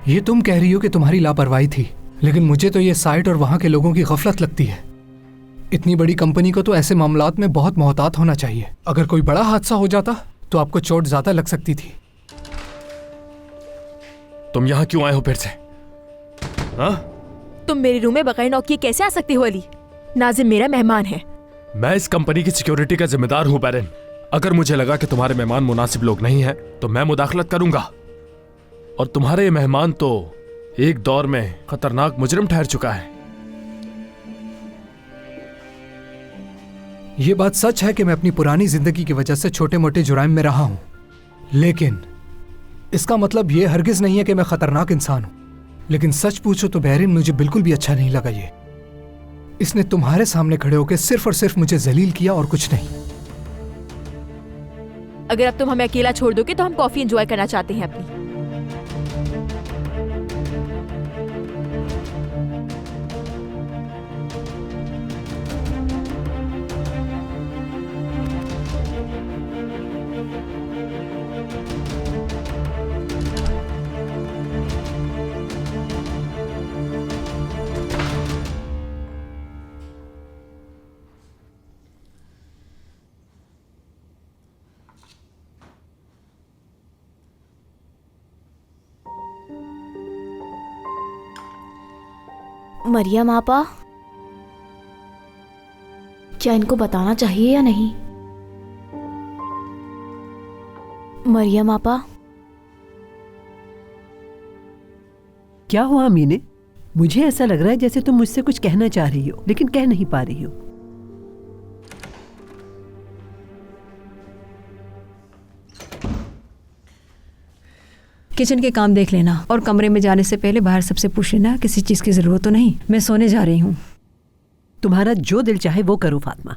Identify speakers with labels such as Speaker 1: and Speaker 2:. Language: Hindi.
Speaker 1: ये तुम कह रही हो कि तुम्हारी लापरवाही थी, लेकिन मुझे तो ये साइट और वहाँ के लोगों की गफलत लगती है। इतनी बड़ी कंपनी को तो ऐसे मामलात में बहुत मोहतात होना चाहिए। अगर कोई बड़ा हादसा हो जाता तो आपको चोट ज्यादा लग सकती थी।
Speaker 2: तुम यहाँ क्यों आए हो फिर से? हाँ?
Speaker 3: तुम मेरे रूम में बगैर नॉक किए कैसे आ सकते हो अली? नाजिम मेरा मेहमान है।
Speaker 2: मैं इस कंपनी की सिक्योरिटी का जिम्मेदार हूँ बैरन। अगर मुझे लगा कि तुम्हारे मेहमान मुनासिब लोग नहीं हैं तो मैं मुदाखलत करूंगा। और तुम्हारे ये मेहमान तो एक दौर में खतरनाक मुजरिम ठहर चुका है।
Speaker 1: ये बात सच है कि मैं अपनी पुरानी जिंदगी की वजह से छोटे मोटे जुराइम में रहा हूं, लेकिन इसका मतलब ये हरगिज नहीं है कि मैं खतरनाक इंसान हूं। लेकिन सच पूछो तो बहरीन, मुझे बिल्कुल भी अच्छा नहीं लगा ये। इसने तुम्हारे सामने खड़े होकर सिर्फ और सिर्फ मुझे जलील किया और कुछ नहीं।
Speaker 3: अगर अब तुम हमें अकेला छोड़ दोगे तो हम कॉफी एंजॉय करना चाहते हैं अपनी।
Speaker 4: मरियम आपा, क्या इनको बताना चाहिए या नहीं? मरियम आपा।
Speaker 5: क्या हुआ मीने? मुझे ऐसा लग रहा है जैसे तुम मुझसे कुछ कहना चाह रही हो लेकिन कह नहीं पा रही हो।
Speaker 6: किचन के काम देख लेना और कमरे में जाने से पहले बाहर सबसे पूछ लेना किसी चीज की जरूरत तो नहीं। मैं सोने जा रही हूँ।
Speaker 5: तुम्हारा जो दिल चाहे वो करो फातिमा।